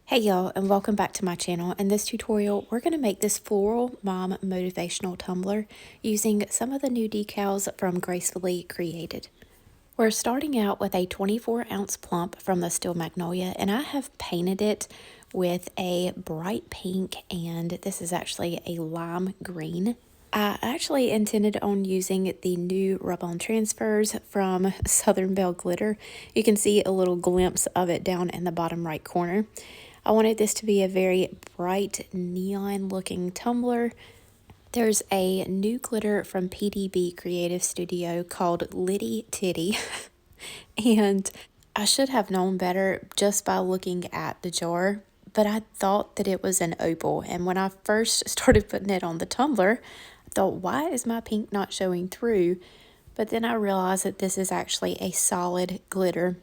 Hey y'all, and welcome back to my channel. In this tutorial, we're going to make this floral mom motivational tumbler using some of the new decals from Gracefully Created. We're starting out with a 24-ounce plump from the Steel Magnolia, and I have painted it with a bright pink, and this is actually a lime green. I actually intended on using the new rub-on transfers from Southern Belle Glitter. You can see a little glimpse of it down in the bottom right corner. I wanted this to be a very bright neon looking tumbler. There's a new glitter from PDB Creative Studio called TITTY and I should have known better just by looking at the jar, but I thought that it was an opal, and when I first started putting it on the tumbler, I thought, why is my pink not showing through? But then I realized that this is actually a solid glitter,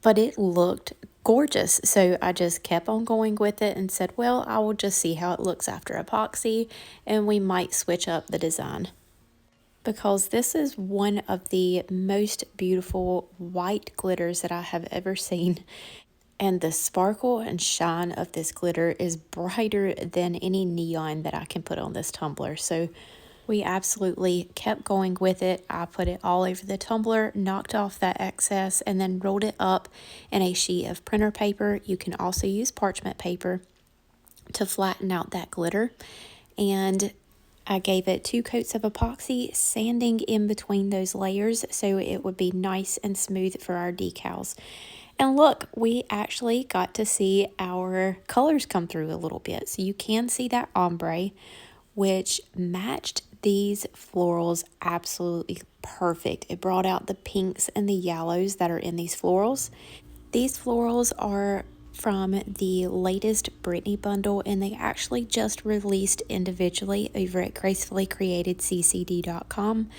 but it looked gorgeous. So I just kept on going with it and said, well, I will just see how it looks after epoxy, and we might switch up the design. Because this is one of the most beautiful white glitters that I have ever seen. And the sparkle and shine of this glitter is brighter than any neon that I can put on this tumbler. So we absolutely kept going with it. I put it all over the tumbler, knocked off that excess, and then rolled it up in a sheet of printer paper. You can also use parchment paper to flatten out that glitter. And I gave it 2 coats of epoxy, sanding in between those layers so it would be nice and smooth for our decals. And look, we actually got to see our colors come through a little bit. So you can see that ombre, which matched these florals absolutely perfect. It brought out the pinks and the yellows that are in these florals. These florals are from the latest Brittany bundle, and they actually just released individually over at gracefullycreatedccd.com.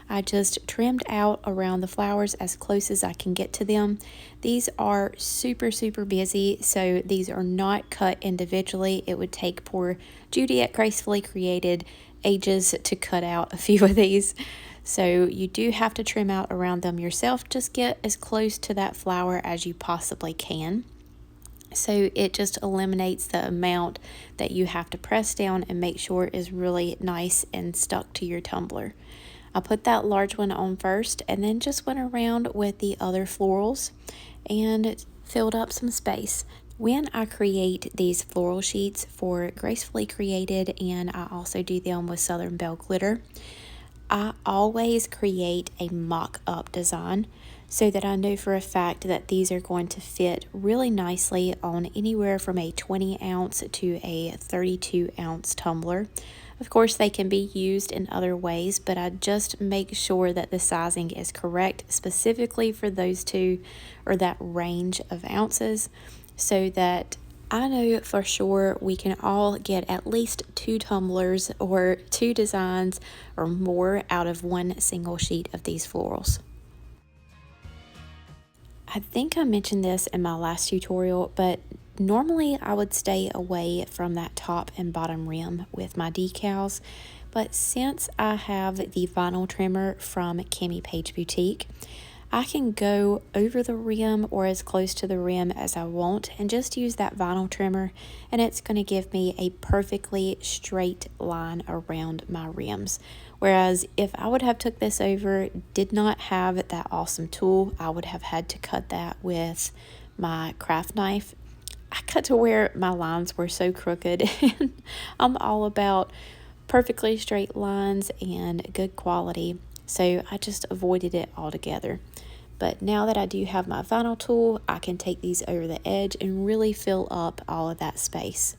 I just trimmed out around the flowers as close as I can get to them. These are super busy, so these are not cut individually. It would take poor Judy at Gracefully Created ages to cut out a few of these. So you do have to trim out around them yourself. Just get as close to that flower as you possibly can. So it just eliminates the amount that you have to press down and make sure is really nice and stuck to your tumbler. I put that large one on first and then just went around with the other florals and filled up some space. When I create these floral sheets for Gracefully Created, and I also do them with Southern Belle Glitter, I always create a mock-up design so that I know for a fact that these are going to fit really nicely on anywhere from a 20-ounce to a 32-ounce tumbler. Of course, they can be used in other ways, but I just make sure that the sizing is correct specifically for those two or that range of ounces, so that I know for sure we can all get at least 2 tumblers or 2 designs or more out of one single sheet of these florals. I think I mentioned this in my last tutorial, but normally I would stay away from that top and bottom rim with my decals, but since I have the vinyl trimmer from Cami Page Boutique, I can go over the rim or as close to the rim as I want and just use that vinyl trimmer, and it's going to give me a perfectly straight line around my rims. Whereas if I would have took this over, did not have that awesome tool, I would have had to cut that with my craft knife. I cut to where my lines were so crooked, and I'm all about perfectly straight lines and good quality, so I just avoided it altogether. But now that I do have my vinyl tool, I can take these over the edge and really fill up all of that space.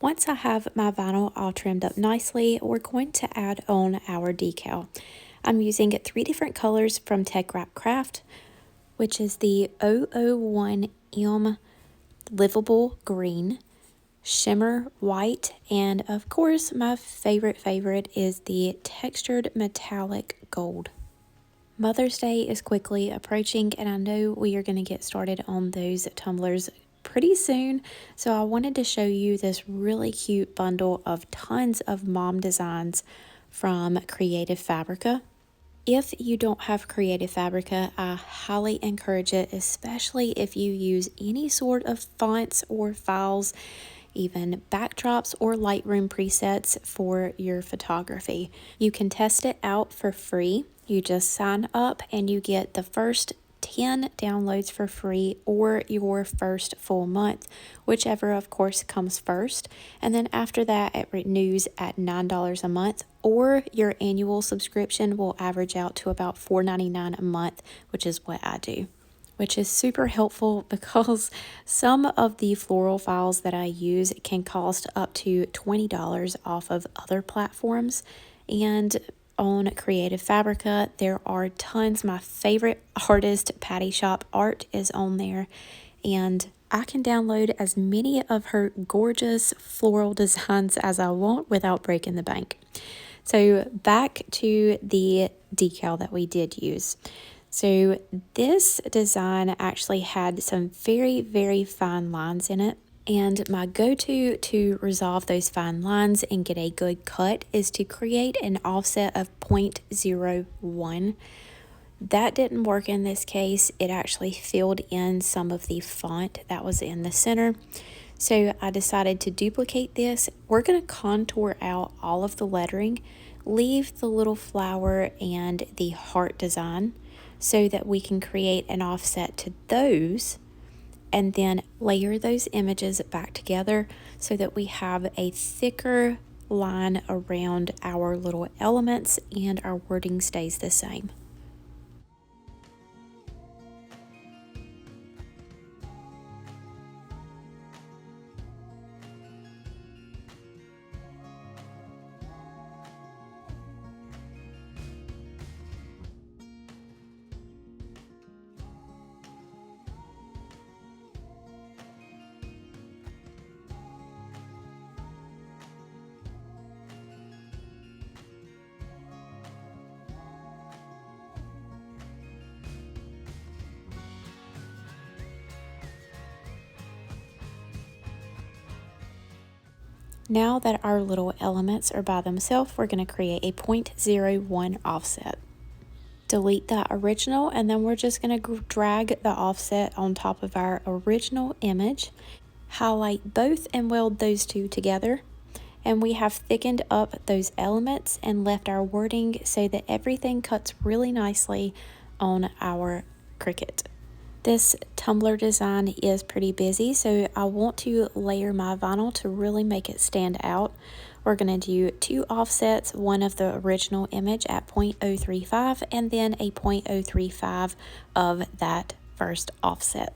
Once I have my vinyl all trimmed up nicely, we're going to add on our decal. I'm using 3 different colors from Teckwrapcraft, which is the 001M Livable Green, Shimmer White, and of course my favorite is the Textured Metallic Gold. Mother's Day is quickly approaching, and I know we are going to get started on those tumblers pretty soon, so I wanted to show you this really cute bundle of tons of mom designs from Creative Fabrica. If you don't have Creative Fabrica, I highly encourage it, especially if you use any sort of fonts or files, even backdrops or Lightroom presets for your photography. You can test it out for free. You just sign up and you get the first 10 downloads for free, or your first full month, whichever of course comes first. And then after that, it renews at $9 a month, or your annual subscription will average out to about $4.99 a month, which is what I do, which is super helpful because some of the floral files that I use can cost up to $20 off of other platforms. And on Creative Fabrica, there are tons. My favorite artist, Patty Shop Art, is on there, and I can download as many of her gorgeous floral designs as I want without breaking the bank. So back to the decal that we did use. So this design actually had some very fine lines in it. And my go-to to resolve those fine lines and get a good cut is to create an offset of 0.01. That didn't work in this case. It actually filled in some of the font that was in the center. So I decided to duplicate this. We're going to contour out all of the lettering, leave the little flower and the heart design so that we can create an offset to those, and then layer those images back together so that we have a thicker line around our little elements and our wording stays the same. Now that our little elements are by themselves, we're going to create a 0.01 offset. Delete that original, and then we're just going to drag the offset on top of our original image, highlight both and weld those two together. And we have thickened up those elements and left our wording so that everything cuts really nicely on our Cricut. This tumbler design is pretty busy, so I want to layer my vinyl to really make it stand out. We're going to do 2 offsets, one of the original image at 0.035 and then a 0.035 of that first offset.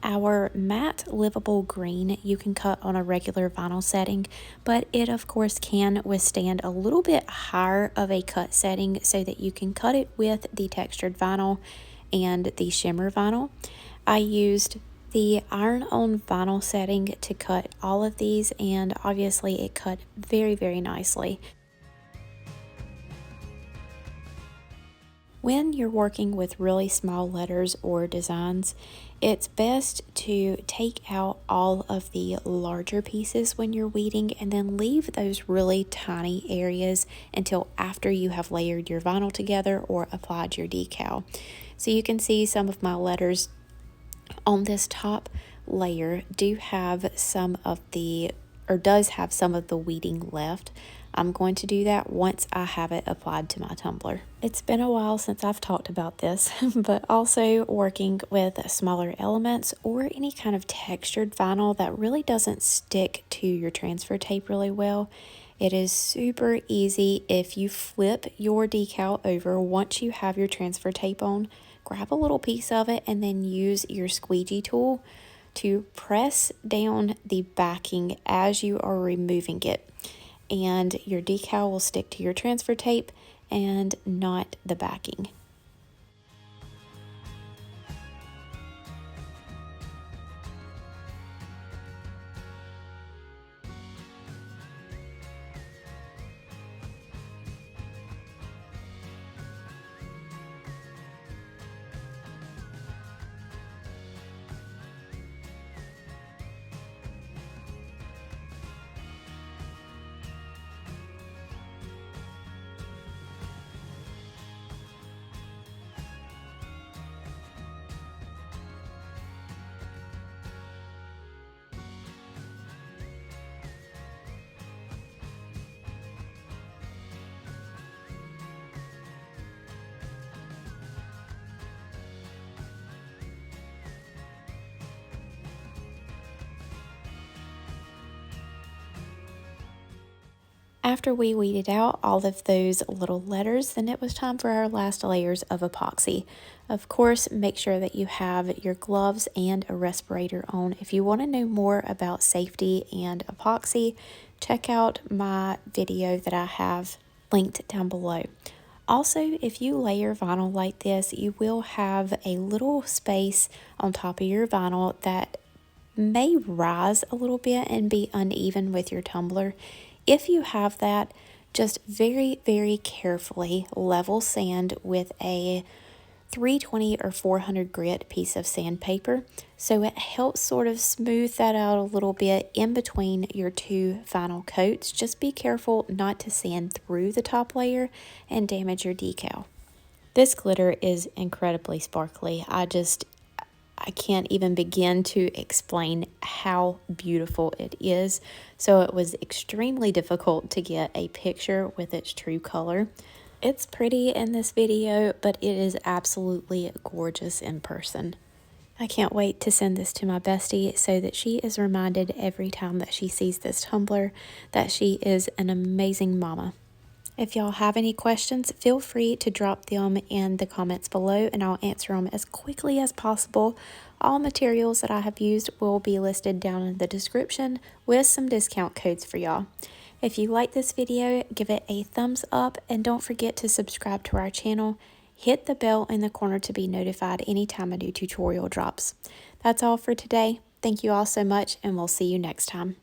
Our matte livable green you can cut on a regular vinyl setting, but it of course can withstand a little bit higher of a cut setting so that you can cut it with the textured vinyl and the shimmer vinyl. I used the iron on vinyl setting to cut all of these, and obviously it cut very nicely. When you're working with really small letters or designs, it's best to take out all of the larger pieces when you're weeding and then leave those really tiny areas until after you have layered your vinyl together or applied your decal. So you can see some of my letters on this top layer do have some of the, or does have some of the weeding left. I'm going to do that once I have it applied to my tumbler. It's been a while since I've talked about this, but also working with smaller elements or any kind of textured vinyl that really doesn't stick to your transfer tape really well. It is super easy if you flip your decal over once you have your transfer tape on. Grab a little piece of it and then use your squeegee tool to press down the backing as you are removing it, and your decal will stick to your transfer tape and not the backing. After we weeded out all of those little letters, then it was time for our last layers of epoxy. Of course, make sure that you have your gloves and a respirator on. If you want to know more about safety and epoxy, check out my video that I have linked down below. Also, if you layer vinyl like this, you will have a little space on top of your vinyl that may rise a little bit and be uneven with your tumbler. If you have that, just very, very carefully level sand with a 320 or 400 grit piece of sandpaper, so it helps sort of smooth that out a little bit in between your two final coats. Just be careful not to sand through the top layer and damage your decal. This glitter is incredibly sparkly. I can't even begin to explain how beautiful it is. So it was extremely difficult to get a picture with its true color. It's pretty in this video, but it is absolutely gorgeous in person. I can't wait to send this to my bestie so that she is reminded every time that she sees this tumbler that she is an amazing mama. If y'all have any questions, feel free to drop them in the comments below and I'll answer them as quickly as possible. All materials that I have used will be listed down in the description with some discount codes for y'all. If you like this video, give it a thumbs up and don't forget to subscribe to our channel. Hit the bell in the corner to be notified anytime a new tutorial drops. That's all for today. Thank you all so much and we'll see you next time.